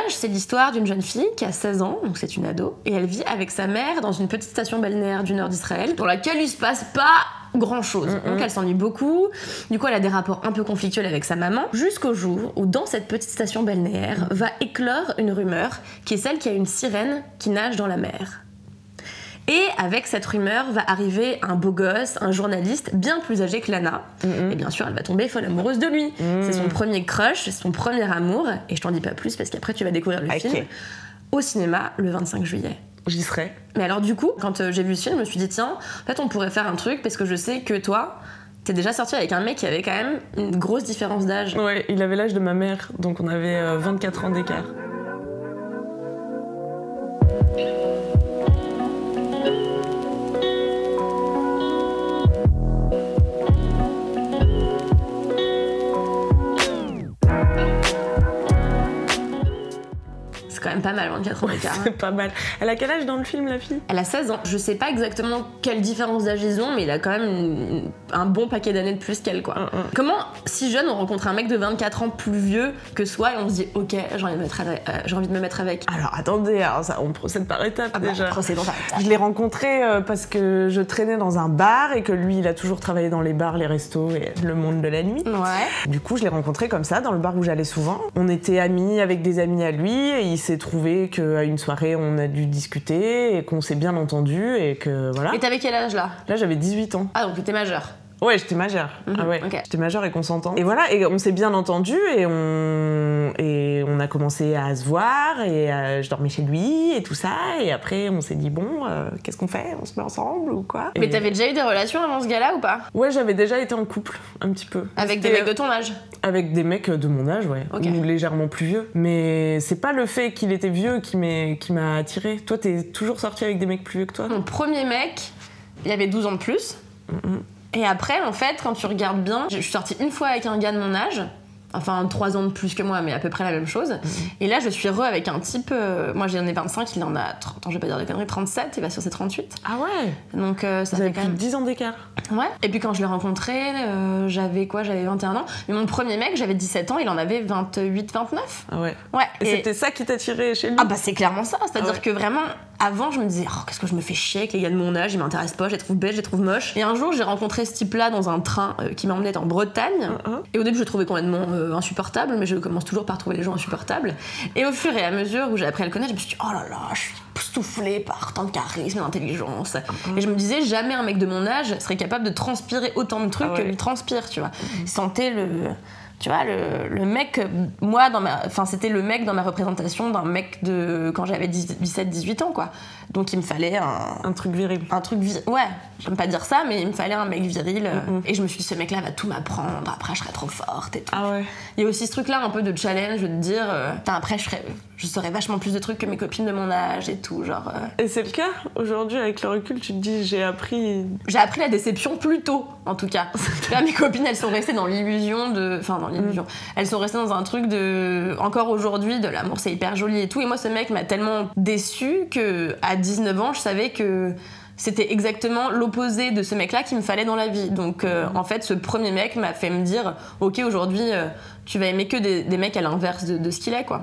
C'est l'histoire d'une jeune fille qui a 16 ans, donc c'est une ado, et elle vit avec sa mère dans une petite station balnéaire du nord d'Israël, dans laquelle il se passe pas grand chose. Donc elle s'ennuie beaucoup, du coup elle a des rapports un peu conflictuels avec sa maman, jusqu'au jour où dans cette petite station balnéaire va éclore une rumeur qui est celle qu'il y a une sirène qui nage dans la mer. Et avec cette rumeur va arriver un beau gosse, un journaliste bien plus âgé que Lana. Et bien sûr, elle va tomber folle amoureuse de lui. C'est son premier crush, c'est son premier amour. Et je t'en dis pas plus parce qu'après tu vas découvrir le film au cinéma le 25 juillet. J'y serai. Mais alors du coup, quand j'ai vu ce film, je me suis dit tiens, en fait on pourrait faire un truc parce que je sais que toi, t'es déjà sorti avec un mec qui avait quand même une grosse différence d'âge. Ouais, il avait l'âge de ma mère, donc on avait 24 ans d'écart. Quand même pas mal, 24 ans d'écart. C'est pas mal. Elle a quel âge dans le film, la fille? Elle a 16 ans. Je sais pas exactement quelle différence d'âge ils ont, mais il a quand même un bon paquet d'années de plus qu'elle, quoi. Comment, si jeune, on rencontre un mec de 24 ans plus vieux que soi et on se dit, ok, j'ai envie de me mettre avec. Alors attendez, on procède par étapes déjà. Procédons par étapes. Je l'ai rencontré parce que je traînais dans un bar et que lui, il a toujours travaillé dans les bars, les restos et le monde de la nuit. Ouais. Du coup, je l'ai rencontré comme ça, dans le bar où j'allais souvent. On était amis avec des amis à lui et il s'est trouvé qu'à une soirée, on a dû discuter et qu'on s'est bien entendu et que voilà. Et t'avais quel âge là? Là, j'avais 18 ans. Ah, donc t'étais majeure. Ouais, j'étais majeure. Ah ouais, j'étais majeure et consentante. Et voilà, et on s'est bien entendu et on a commencé à se voir et je dormais chez lui et tout ça. Et après, on s'est dit bon, qu'est-ce qu'on fait? On se met ensemble ou quoi? Mais t'avais déjà eu des relations avant ce gars-là ou pas? Ouais, j'avais déjà été en couple, un petit peu. Avec des mecs de ton âge? Avec des mecs de mon âge, ouais. Ou légèrement plus vieux. Mais c'est pas le fait qu'il était vieux qui m'a attirée. Toi, t'es toujours sortie avec des mecs plus vieux que toi? Mon premier mec, il avait 12 ans de plus. Et après, en fait, quand tu regardes bien, je suis sortie une fois avec un gars de mon âge, enfin 3 ans de plus que moi, mais à peu près la même chose. Et là, je suis avec un type, moi j'en ai 25, il en a, attends, je vais pas dire de conneries, 37, il va sur ses 38. Ah ouais. Donc ça Vous fait avez quand plus même de 10 ans d'écart. Ouais. Et puis quand je l'ai rencontré, j'avais 21 ans. Mais mon premier mec, j'avais 17 ans, il en avait 28, 29. Ah ouais. Ouais. Et c'était ça qui t'attirait chez lui? Ah bah c'est clairement ça, c'est-à-dire que vraiment, avant je me disais, oh qu'est-ce que je me fais chier avec les gars de mon âge, ils m'intéressent pas, je les trouve bêtes, je les trouve moches. Et un jour j'ai rencontré ce type-là dans un train qui m'emmenait en Bretagne. Et au début je le trouvais complètement insupportable, mais je commence toujours par trouver les gens insupportables. Et au fur et à mesure où j'ai appris à le connaître, je me suis dit, oh là là, je suis époustouflée par tant de charisme et d'intelligence. Et je me disais, jamais un mec de mon âge serait capable de transpirer autant de trucs que lui transpire, tu vois. Il sentait tu vois, le mec, moi, c'était le mec dans ma représentation d'un mec de quand j'avais 17-18 ans, quoi. Donc il me fallait un truc viril. Ouais, j'aime pas dire ça, mais il me fallait un mec viril. Et je me suis dit, ce mec-là va tout m'apprendre, après je serai trop forte et tout. Ah ouais. Il y a aussi ce truc-là, un peu de challenge, de te dire, après je saurais vachement plus de trucs que mes copines de mon âge et tout, genre... Et c'est le cas? Aujourd'hui, avec le recul, tu te dis, j'ai appris la déception plus tôt, en tout cas. Là, mes copines, elles sont restées dans l'illusion de... Enfin, dans l'illusion. Elles sont restées dans un truc de... Encore aujourd'hui, de l'amour, c'est hyper joli et tout. Et moi, ce mec m'a tellement déçue qu'à 19 ans, je savais que c'était exactement l'opposé de ce mec-là qu'il me fallait dans la vie. Donc, en fait, ce premier mec m'a fait me dire, ok, aujourd'hui... tu vas aimer que des mecs à l'inverse de ce qu'il est, quoi.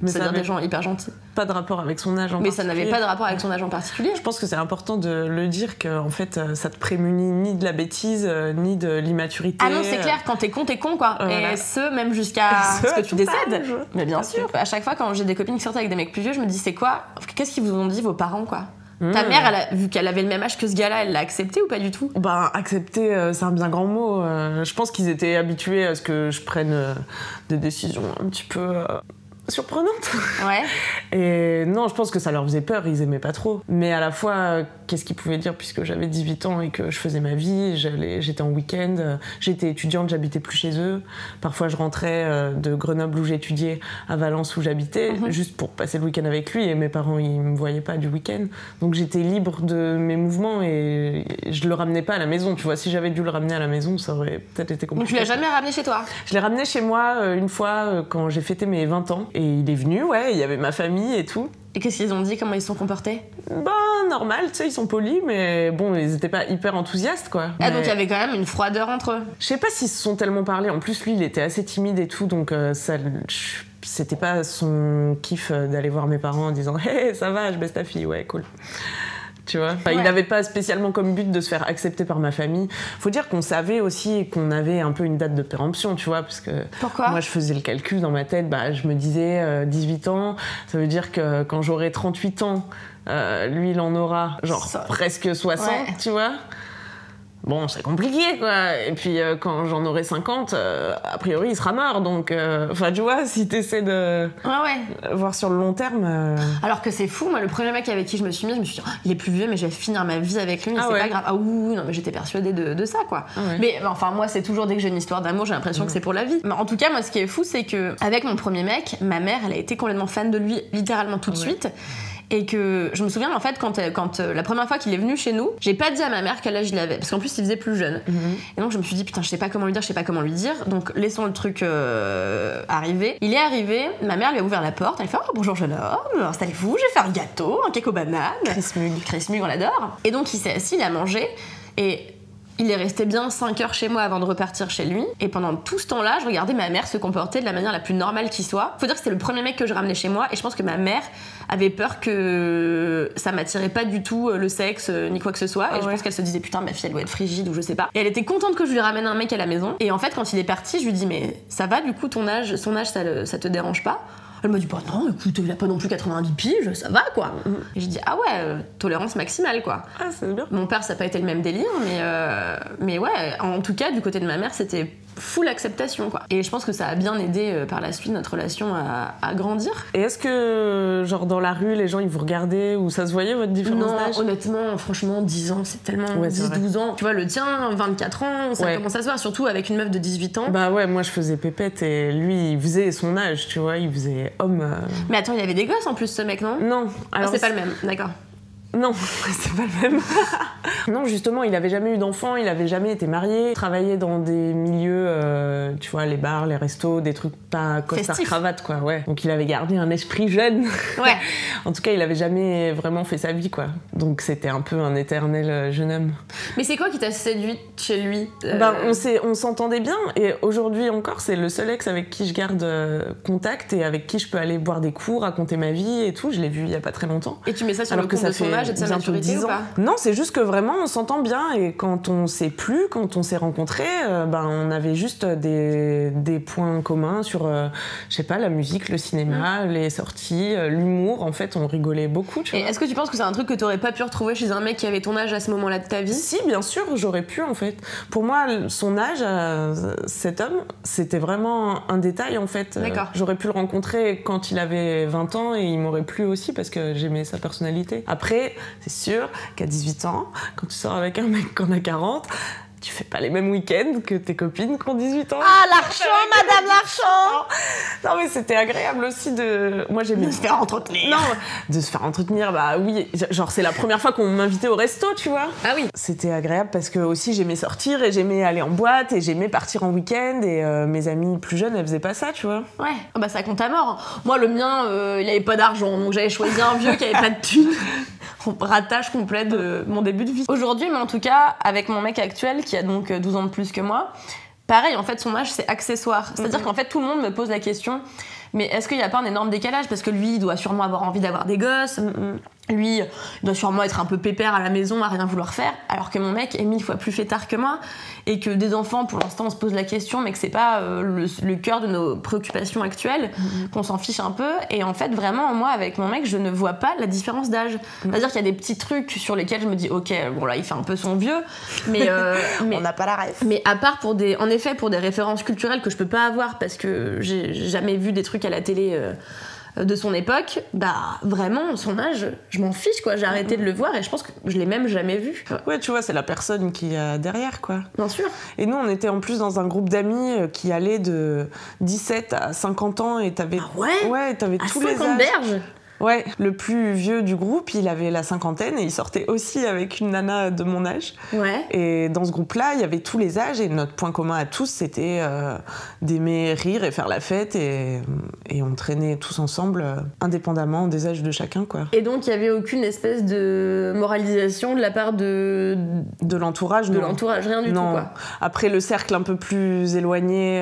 C'est-à-dire des gens hyper gentils. Pas de rapport avec son âge en particulier. Mais ça n'avait pas de rapport avec son âge en particulier. Je pense que c'est important de le dire, qu'en fait, ça te prémunit ni de la bêtise, ni de l'immaturité. Ah non, c'est clair, quand t'es con, quoi. Et même jusqu'à ce que tu décèdes. Mais bien sûr. À chaque fois, quand j'ai des copines qui sortent avec des mecs plus vieux, je me dis, c'est quoi? Qu'est-ce qu'ils vous ont dit, vos parents, quoi? Ta mère, vu qu'elle avait le même âge que ce gars-là, elle l'a accepté ou pas du tout? Ben, accepter, c'est un bien grand mot. Je pense qu'ils étaient habitués à ce que je prenne des décisions un petit peu surprenantes. Ouais. Et non, je pense que ça leur faisait peur, ils aimaient pas trop. Mais à la fois, qu'est-ce qu'ils pouvaient dire puisque j'avais 18 ans et que je faisais ma vie, j'étais en week-end, j'étais étudiante, j'habitais plus chez eux. Parfois, je rentrais de Grenoble où j'étudiais à Valence où j'habitais, juste pour passer le week-end avec lui. Et mes parents, ils me voyaient pas du week-end. Donc j'étais libre de mes mouvements et je le ramenais pas à la maison. Tu vois, si j'avais dû le ramener à la maison, ça aurait peut-être été compliqué. Donc tu l'as jamais ramené chez toi? Je l'ai ramené chez moi une fois quand j'ai fêté mes 20 ans. Et il est venu, ouais, il y avait ma famille et tout. Et qu'est-ce qu'ils ont dit? Comment ils se sont comportés? Ben, normal, tu sais, ils sont polis, mais bon, ils étaient pas hyper enthousiastes, quoi. Ah, donc il y avait quand même une froideur entre eux. Je sais pas s'ils se sont tellement parlé. En plus, lui, il était assez timide et tout, donc ça... c'était pas son kiff d'aller voir mes parents en disant « Hey, ça va, je baisse ta fille, ouais, cool ». Tu vois, il n'avait pas spécialement comme but de se faire accepter par ma famille. Faut dire qu'on savait aussi qu'on avait un peu une date de péremption, tu vois, parce que Pourquoi moi je faisais le calcul dans ma tête, je me disais 18 ans, ça veut dire que quand j'aurai 38 ans, lui il en aura presque 60, tu vois. Bon, c'est compliqué, quoi. Et puis, quand j'en aurai 50, a priori, il sera mort. Donc, tu vois, si t'essaies de voir sur le long terme... Alors que c'est fou, moi, le premier mec avec qui je me suis mise, je me suis dit, oh, il est plus vieux, mais je vais finir ma vie avec lui, mais c'est pas grave. Ah oui, non, mais j'étais persuadée de ça, quoi. Mais enfin, moi, c'est toujours, dès que j'ai une histoire d'amour, j'ai l'impression que c'est pour la vie. Mais en tout cas, moi, ce qui est fou, c'est que avec mon premier mec, ma mère, elle a été complètement fan de lui, littéralement tout de suite. Et que je me souviens en fait quand la première fois qu'il est venu chez nous, j'ai pas dit à ma mère quel âge il avait parce qu'en plus il faisait plus jeune. Et donc je me suis dit putain je sais pas comment lui dire, donc laissons le truc arriver. Il est arrivé, ma mère lui a ouvert la porte, elle fait oh bonjour jeune homme, installez-vous, je vais faire un gâteau, un cake aux bananes. Chris Mug on l'adore. Et donc il s'est assis, il a mangé et il est resté bien 5 heures chez moi avant de repartir chez lui. Et pendant tout ce temps-là, je regardais ma mère se comporter de la manière la plus normale qui soit. Faut dire que c'était le premier mec que je ramenais chez moi. Et je pense que ma mère avait peur que ça m'attirait pas du tout le sexe, ni quoi que ce soit. Et je pense qu'elle se disait putain, ma fille, elle doit être frigide ou je sais pas. Et elle était contente que je lui ramène un mec à la maison. Et en fait, quand il est parti, je lui dis mais ça va du coup son âge, ça te dérange pas? Elle m'a dit bah non écoute il a pas non plus 90 piges ça va quoi. Et j'ai dit ah ouais tolérance maximale quoi. Ah c'est bien. Mon père ça a pas été le même délire mais ouais en tout cas du côté de ma mère c'était full acceptation quoi. Et je pense que ça a bien aidé par la suite notre relation à grandir. Et est-ce que genre dans la rue les gens ils vous regardaient ou ça se voyait votre différence d'âge? Non honnêtement franchement 10 ans c'est tellement 10-12 ans. Tu vois le tien 24 ans ça commence à se voir surtout avec une meuf de 18 ans. Bah ouais moi je faisais pépette et lui il faisait son âge tu vois il faisait homme. Mais attends il y avait des gosses en plus ce mec non? Non. Alors c'est pas le même d'accord. Non, c'est pas le même. Non, justement, il avait jamais eu d'enfant, il avait jamais été marié, travaillait dans des milieux, tu vois, les bars, les restos, des trucs pas costard-cravate, quoi, ouais. Donc il avait gardé un esprit jeune. Ouais. En tout cas, il avait jamais vraiment fait sa vie, quoi. Donc c'était un peu un éternel jeune homme. Mais c'est quoi qui t'a séduite chez lui? On s'entendait bien, et aujourd'hui encore, c'est le seul ex avec qui je garde contact et avec qui je peux aller boire des coups, raconter ma vie et tout. Je l'ai vu il y a pas très longtemps. Et tu mets ça sur le compte de son âge et de sa maturité ou pas? Non, c'est juste que vraiment on s'entend bien et quand on s'est plus, quand on s'est rencontrés, on avait juste des points communs sur, je sais pas, la musique, le cinéma, les sorties, l'humour. En fait, on rigolait beaucoup. Tu vois. Est-ce que tu penses que c'est un truc que t'aurais pas pu retrouver chez un mec qui avait ton âge à ce moment-là de ta vie? Si, bien sûr, j'aurais pu en fait. Pour moi, son âge, cet homme, c'était vraiment un détail en fait. D'accord. J'aurais pu le rencontrer quand il avait 20 ans et il m'aurait plu aussi parce que j'aimais sa personnalité. Après, c'est sûr qu'à 18 ans, quand tu sors avec un mec qui en a 40, tu fais pas les mêmes week-ends que tes copines qui ont 18 ans. Ah, Larchant, Madame Larchant! Non, mais c'était agréable aussi de... Moi, j'aimais... De se faire entretenir. Non, de se faire entretenir, bah oui. Genre, c'est la première fois qu'on m'invitait au resto, tu vois. Ah oui. C'était agréable parce que aussi, j'aimais sortir et j'aimais aller en boîte et j'aimais partir en week-end et mes amies plus jeunes, elles faisaient pas ça, tu vois. Ouais. Oh, bah ça compte à mort. Moi, le mien, il avait pas d'argent, donc j'avais choisi un vieux qui avait pas de thunes. Ratage complet de mon début de vie. Aujourd'hui, mais en tout cas, avec mon mec actuel, qui a donc 12 ans de plus que moi, pareil, en fait, son âge, c'est accessoire. C'est-à-dire qu'en fait, tout le monde me pose la question, mais est-ce qu'il n'y a pas un énorme décalage? Parce que lui, il doit sûrement avoir envie d'avoir des gosses. Lui, il doit sûrement être un peu pépère à la maison, à rien vouloir faire. Alors que mon mec est 1000 fois plus fêtard que moi. Et que des enfants, pour l'instant, on se pose la question, mais que c'est pas le cœur de nos préoccupations actuelles, qu'on s'en fiche un peu. Et en fait, vraiment, moi, avec mon mec, je ne vois pas la différence d'âge. C'est-à-dire qu'il y a des petits trucs sur lesquels je me dis, ok, bon là, il fait un peu son vieux, mais on n'a pas la ref. Mais à part pour des références culturelles que je peux pas avoir parce que j'ai jamais vu des trucs à la télé de son époque, bah vraiment son âge je m'en fiche quoi, j'ai arrêté de le voir et je pense que je l'ai même jamais vu. Ouais tu vois c'est la personne qui y a derrière quoi. Bien sûr. Et nous on était en plus dans un groupe d'amis qui allait de 17 à 50 ans et t'avais t'avais tous les âges. 50 berges. Ouais, le plus vieux du groupe, il avait la cinquantaine et il sortait aussi avec une nana de mon âge. Ouais. Et dans ce groupe-là, il y avait tous les âges et notre point commun à tous, c'était d'aimer rire et faire la fête et on traînait tous ensemble, indépendamment des âges de chacun, quoi. Et donc, il n'y avait aucune espèce de moralisation de la part de l'entourage, non. De l'entourage, rien du tout, quoi. Après, le cercle un peu plus éloigné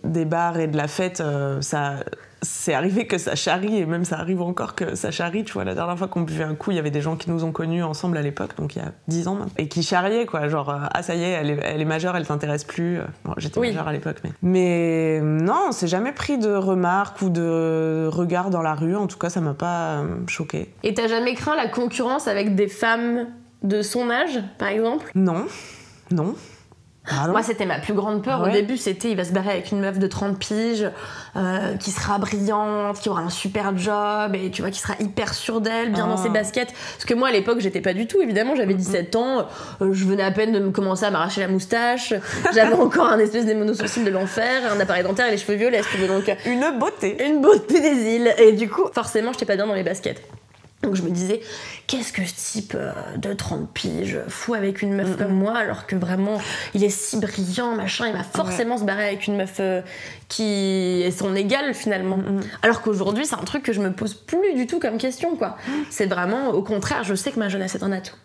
des bars et de la fête, ça... c'est arrivé que ça charrie, et même ça arrive encore que ça charrie, tu vois. La dernière fois qu'on buvait un coup, il y avait des gens qui nous ont connus ensemble à l'époque, donc il y a 10 ans maintenant, et qui charriaient, quoi, genre ah ça y est, elle est majeure, elle t'intéresse plus. Bon, j'étais majeure à l'époque, mais non, on s'est jamais pris de remarques ou de regards dans la rue, en tout cas ça m'a pas choquée. Et t'as jamais craint la concurrence avec des femmes de son âge, par exemple? Non. Moi, c'était ma plus grande peur. Au début, c'était il va se barrer avec une meuf de 30 piges qui sera brillante, qui aura un super job et tu vois, qui sera hyper sûre d'elle, bien dans ses baskets. Parce que moi, à l'époque, j'étais pas du tout. Évidemment, j'avais 17 ans, je venais à peine de me commencer à m'arracher la moustache. J'avais encore un espèce de monosourcil de l'enfer, un appareil dentaire et les cheveux violets. Donc, une beauté des îles. Et du coup, forcément, j'étais pas bien dans les baskets. Donc je me disais, qu'est-ce que ce type de 30 piges fout avec une meuf comme moi, alors que vraiment, il est si brillant, machin, il va forcément se barrer avec une meuf qui est son égale, finalement. Alors qu'aujourd'hui, c'est un truc que je me pose plus du tout comme question, quoi. C'est vraiment, au contraire, je sais que ma jeunesse est un atout.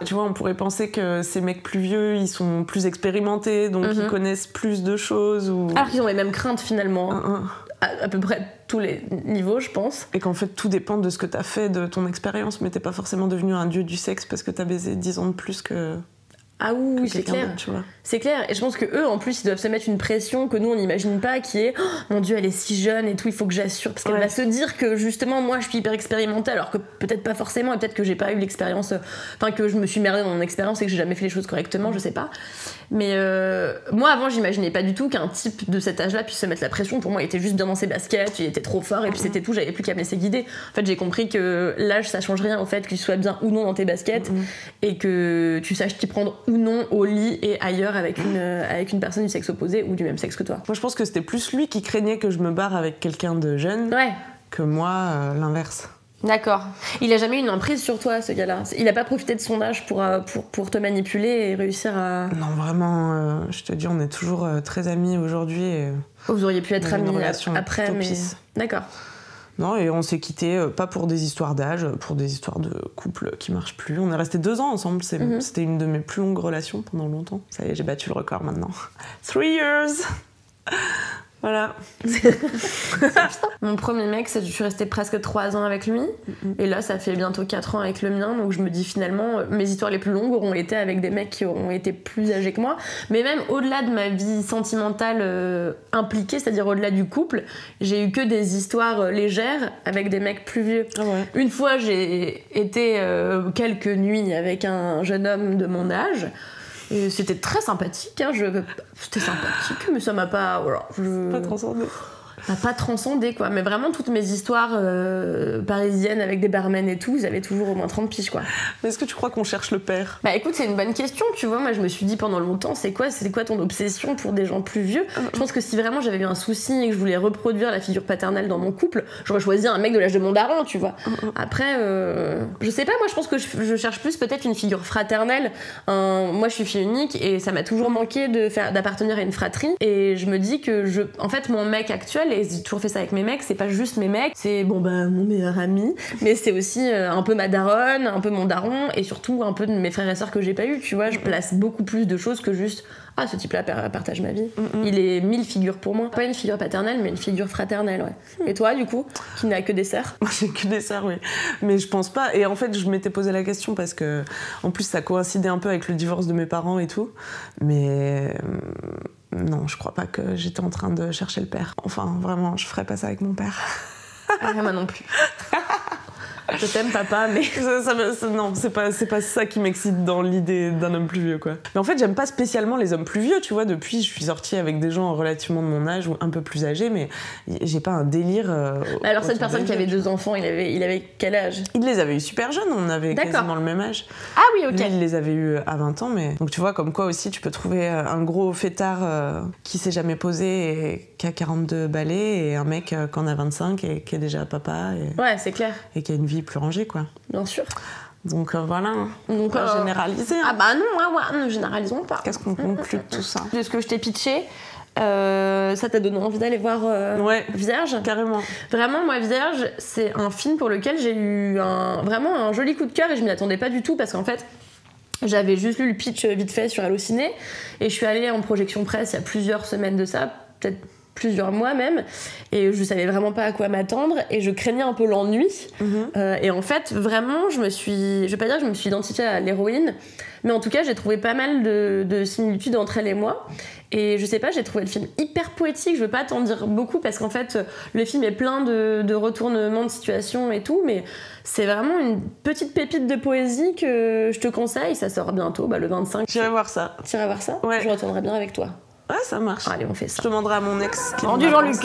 Tu vois, on pourrait penser que ces mecs plus vieux, ils sont plus expérimentés, donc ils connaissent plus de choses. Alors qu'ils ont les mêmes craintes, finalement. À peu près tous les niveaux, je pense. Et qu'en fait, tout dépend de ce que t'as fait, de ton expérience, mais t'es pas forcément devenu un dieu du sexe parce que t'as baisé 10 ans de plus que... Ah oui, c'est clair. Tu vois. C'est clair. Et je pense que eux, en plus, ils doivent se mettre une pression que nous, on n'imagine pas, qui est oh, mon Dieu, elle est si jeune et tout, il faut que j'assure. Parce qu'elle va se dire que justement, moi, je suis hyper expérimentée, alors que peut-être pas forcément, et peut-être que j'ai pas eu l'expérience, enfin, que je me suis merdée dans mon expérience et que j'ai jamais fait les choses correctement, je sais pas. Mais moi, avant, j'imaginais pas du tout qu'un type de cet âge-là puisse se mettre la pression. Pour moi, il était juste bien dans ses baskets, il était trop fort, et puis c'était tout, j'avais plus qu'à me laisser guider. En fait, j'ai compris que l'âge, ça change rien au fait que tu sois bien ou non dans tes baskets, et que tu saches t'y prendre ou non au lit et ailleurs avec une personne du sexe opposé ou du même sexe que toi. Moi, je pense que c'était plus lui qui craignait que je me barre avec quelqu'un de jeune que moi, l'inverse. D'accord. Il a jamais eu une emprise sur toi, ce gars-là. Il a pas profité de son âge pour te manipuler et réussir à... Non, vraiment, je te dis, on est toujours très amis aujourd'hui. Et vous auriez pu être amis après, mais... D'accord. Non, et on s'est quittés, pas pour des histoires d'âge, pour des histoires de couple qui marchent plus. On est restés 2 ans ensemble, c'était une de mes plus longues relations pendant longtemps. Ça y est, j'ai battu le record maintenant. 3 years. Voilà. Mon premier mec, je suis restée presque 3 ans avec lui. Et là, ça fait bientôt 4 ans avec le mien. Donc je me dis finalement, mes histoires les plus longues auront été avec des mecs qui auront été plus âgés que moi. Mais même au-delà de ma vie sentimentale impliquée, c'est-à-dire au-delà du couple, j'ai eu que des histoires légères avec des mecs plus vieux. Ah ouais. Une fois, j'ai été quelques nuits avec un jeune homme de mon âge. Et c'était très sympathique, hein. C'était sympathique, mais ça m'a pas... Voilà, pas transcendé. M'a pas transcendé, quoi. Mais vraiment, toutes mes histoires parisiennes avec des barmen et tout, ils avaient toujours au moins 30 piges, quoi. Mais est-ce que tu crois qu'on cherche le père ? Bah écoute, c'est une bonne question, tu vois. Moi, je me suis dit pendant longtemps, c'est quoi ton obsession pour des gens plus vieux ? Je pense que si vraiment j'avais eu un souci et que je voulais reproduire la figure paternelle dans mon couple, j'aurais choisi un mec de l'âge de mon daron, tu vois. Après, je sais pas, moi, je pense que je cherche plus peut-être une figure fraternelle. Moi, je suis fille unique et ça m'a toujours manqué d'appartenir à une fratrie. Et je me dis que en fait, mon mec actuel, et j'ai toujours fait ça avec mes mecs, c'est pas juste mes mecs, c'est mon meilleur ami, mais c'est aussi un peu ma daronne, un peu mon daron, et surtout un peu de mes frères et sœurs que j'ai pas eu, tu vois. Je place beaucoup plus de choses que juste ce type-là partage ma vie. Il est 1000 figures pour moi. Pas une figure paternelle, mais une figure fraternelle, ouais. Et toi, du coup, qui n'a que des sœurs ? Moi, j'ai que des sœurs, oui. Mais je pense pas. Et en fait, je m'étais posé la question parce que, en plus, ça coïncidait un peu avec le divorce de mes parents et tout. Mais non, je crois pas que j'étais en train de chercher le père. Enfin, vraiment, je ferais pas ça avec mon père. Moi non plus. Je t'aime, papa, mais... non, c'est pas ça qui m'excite dans l'idée d'un homme plus vieux, quoi. Mais en fait, j'aime pas spécialement les hommes plus vieux, tu vois. Depuis, je suis sortie avec des gens relativement de mon âge ou un peu plus âgés, mais j'ai pas un délire... alors, cette personne qui avait 2 enfants, il avait quel âge ? Il les avait eu super jeunes, on avait quasiment le même âge. Ah oui, ok. Lui, il les avait eu à 20 ans, mais... Donc, tu vois, comme quoi aussi, tu peux trouver un gros fêtard qui s'est jamais posé et qui a 42 balais, et un mec qui en a 25 et qui est déjà papa. Ouais, c'est clair. Et qui a une vie plus rangée, quoi. Bien sûr. Donc voilà, on peut généraliser. Ah bah non, ne généralisons pas. Qu'est-ce qu'on conclut de tout ça ? De ce que je t'ai pitché, ça t'a donné envie d'aller voir Vierge ? Carrément. Vraiment, moi, Vierge, c'est un film pour lequel j'ai eu vraiment un joli coup de cœur et je m'y attendais pas du tout parce qu'en fait, j'avais juste lu le pitch vite fait sur Allociné et je suis allée en projection presse il y a plusieurs semaines de ça, peut-être plusieurs mois même, et je savais vraiment pas à quoi m'attendre, et je craignais un peu l'ennui. Et en fait, vraiment, je vais pas dire que je me suis identifiée à l'héroïne, mais en tout cas, j'ai trouvé pas mal de similitudes entre elle et moi. Et je sais pas, j'ai trouvé le film hyper poétique. Je veux pas t'en dire beaucoup parce qu'en fait, le film est plein de retournements de situation et tout, mais c'est vraiment une petite pépite de poésie que je te conseille. Ça sort bientôt, le 25. J'irai voir ça. Tu iras voir ça ? Ouais. Je retournerai bien avec toi. Ouais, ça marche. Allez, on fait ça. Je demanderai à mon ex. Rendu Jean-Luc.